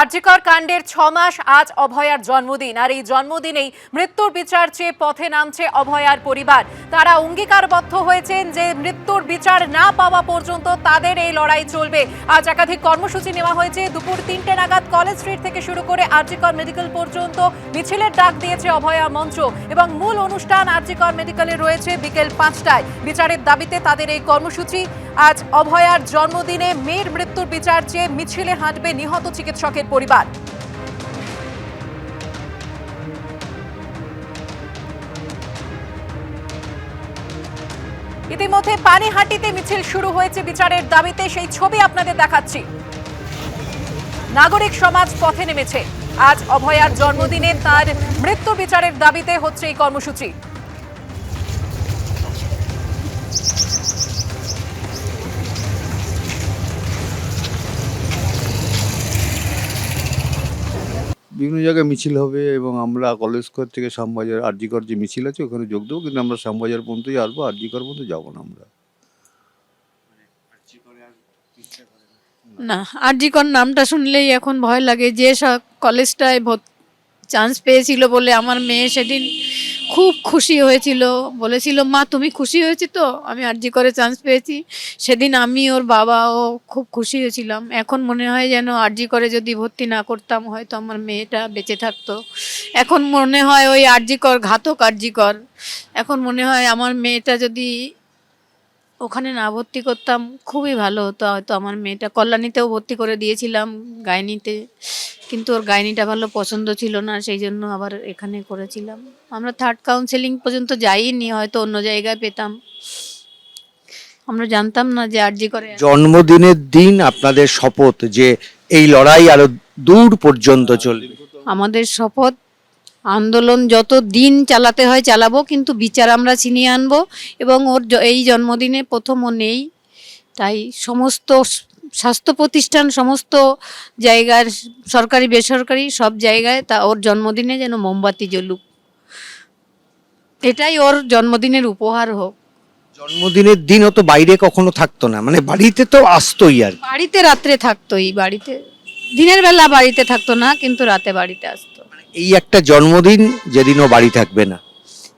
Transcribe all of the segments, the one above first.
আরজিকর কাণ্ডের 6 মাস আজ অভয়ার জন্মদিন, আর এই জন্মদিনেই মৃত্যুর বিচার চেয়ে পথে নামছে অভয়ার পরিবার। তারা অঙ্গীকারবদ্ধ হয়েছেন যে মৃত্যুর বিচার না পাওয়া পর্যন্ত তাদের এই লড়াই চলবে। আজ একাধিক কর্মসূচি নেওয়া হয়েছে। দুপুর 3টে নাগাদ কলেজ স্ট্রিট থেকে শুরু করে আরজিকর মেডিকেল পর্যন্ত মিছিলের ডাক দিয়েছে অভয়া মঞ্চ, এবং মূল অনুষ্ঠান আরজিকর মেডিকেলে রয়েছে বিকেল 5টায়। বিচারের দাবিতে তাদের এই কর্মসূচি। আজ অভয়ার জন্মদিনে মেয়ের মৃত্যুর বিচার চেয়ে মিছিলে হাঁটবে নিহত চিকিৎসকের পরিবার। ইতিমধ্যে পানিহাটিতে মিছিল শুরু হয়েছে বিচারের দাবিতে, সেই ছবি আপনাদের দেখাচ্ছি। নাগরিক সমাজ পথে নেমেছে। আজ অভয়ার জন্মদিনে তার মৃত্যু বিচারের দাবিতে হচ্ছে এই কর্মসূচি। বিভিন্ন জায়গায় মিছিল হবে এবং আমরা কলেজ স্কোয়ার থেকে শ্যামবাজার আরজিকর যে মিছিল আছে ওখানে যোগ দেবো, কিন্তু আমরা শ্যামবাজার পর্যন্তই আসবো, আরজিকর পর্যন্ত যাবো না আমরা। না, আরজিকর নামটা শুনলেই এখন ভয় লাগে। যে কলেজটায় চান্স পেয়েছিল বলে আমার মেয়ে সেদিন খুব খুশি হয়েছিল, বলেছিল মা তুমি খুশি হয়েছি তো আমি আরজিকরে চান্স পেয়েছি। সেদিন আমি ওর বাবাও খুব খুশি হয়েছিলাম। এখন মনে হয় যেন আরজিকরে যদি ভর্তি না করতাম হয়তো আমার মেয়েটা বেঁচে থাকতো। এখন মনে হয় ওই আরজিকর ঘাতক আরজিকর। এখন মনে হয় আমার মেয়েটা যদি ওখানে না ভর্তি করতাম খুবই ভালো হতো। হয়তো আমার মেয়েটা কল্যাণীতেও ভর্তি করে দিয়েছিলাম, গাইনিতে, কিন্তু ওর গাইনিটা ভালো পছন্দ ছিল না, সেই জন্য আবার এখানে করেছিলাম। আমরা থার্ড কাউন্সেলিং পর্যন্ত যাইনি, হয়তো অন্য জায়গায় পেতাম। আমরা জানতাম না যে আরজি করে। জন্মদিনের দিন আপনাদের শপথ যে এই লড়াই আরো দূর পর্যন্ত চলবে। আমাদের শপথ, আন্দোলন যত দিন চালাতে হয় চালাবো, কিন্তু বিচার আমরা ছিনিয়ে আনবো। এবং ওর এই জন্মদিনে প্রথম ও নেই, তাই সমস্ত স্বাস্থ্য প্রতিষ্ঠান, সমস্ত জায়গার সরকারি বেসরকারি সব জায়গায় তা ওর জন্মদিনে যেন মোমবাতি জ্বলুক, এটাই ওর জন্মদিনের উপহার হোক। জন্মদিনের দিন ও তো বাইরে কখনো থাকতো না, মানে বাড়িতে তো আসতোই আর কি। বাড়িতে রাত্রে থাকতোই, বাড়িতে দিনের বেলা বাড়িতে থাকতো না, কিন্তু রাতে বাড়িতে আসতো। এই একটা জন্মদিন যেদিন ও বাড়ি থাকবে না।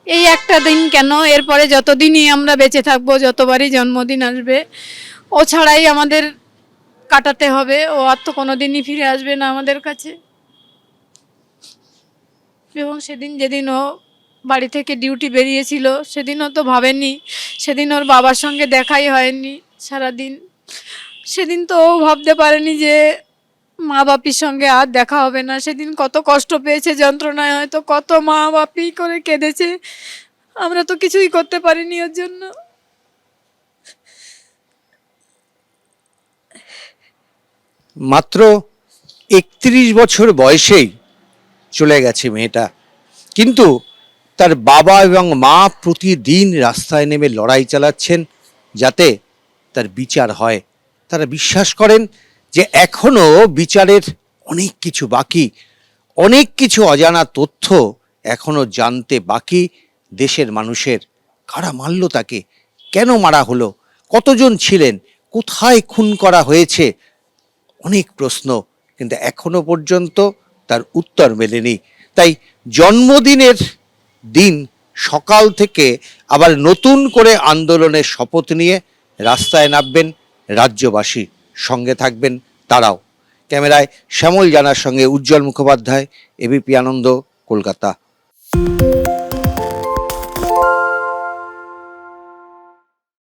এই একটা দিন কেন, এরপরে যতদিনই আমরা বেঁচে থাকবো যতবারই জন্মদিন আসবে ও ছাড়াই আমাদের কাটাতে হবে। ও আর তো কোনোদিনই ফিরে আসবে না আমাদের কাছে। এবং সেদিন যেদিন ও বাড়ি থেকে ডিউটি বেরিয়েছিল সেদিনও তো ভাবেনি, সেদিন ওর বাবার সঙ্গে দেখাই হয়নি সারাদিন। সেদিন তো ও ভাবতে পারেনি যে মা বাপির সঙ্গে আর দেখা হবে না। সেদিন কত কষ্ট পেয়েছে, যন্ত্রণায় হয়তো কত মা বাপি করে কেঁদেছে। আমরা তো কিছুই করতে পারিনি ওর জন্য। মাত্র 31 বছর বয়সেই চলে গেছে মেয়েটা, কিন্তু তার বাবা এবং মা প্রতিদিন রাস্তায় নেমে লড়াই চালাচ্ছেন যাতে তার বিচার হয়। তারা বিশ্বাস করেন যে এখনো বিচারের অনেক কিছু বাকি, অনেক কিছু অজানা তথ্য এখনো জানতে বাকি দেশের মানুষের। কারা মারল তাকে, কেন মারা হলো, কতজন ছিলেন, কোথায় খুন করা হয়েছে, অনেক প্রশ্ন, কিন্তু এখনো পর্যন্ত তার উত্তর মেলেনি। তাই জন্মদিনের দিন সকাল থেকে আবার নতুন করে আন্দোলনের শপথ নিয়ে রাস্তায় নামবেন রাজ্যবাসী, সঙ্গে থাকবেন তারাও। ক্যামেরায় শ্যামল জানার সঙ্গে উজ্জ্বল মুখোপাধ্যায়, এবিপি আনন্দ, কলকাতা।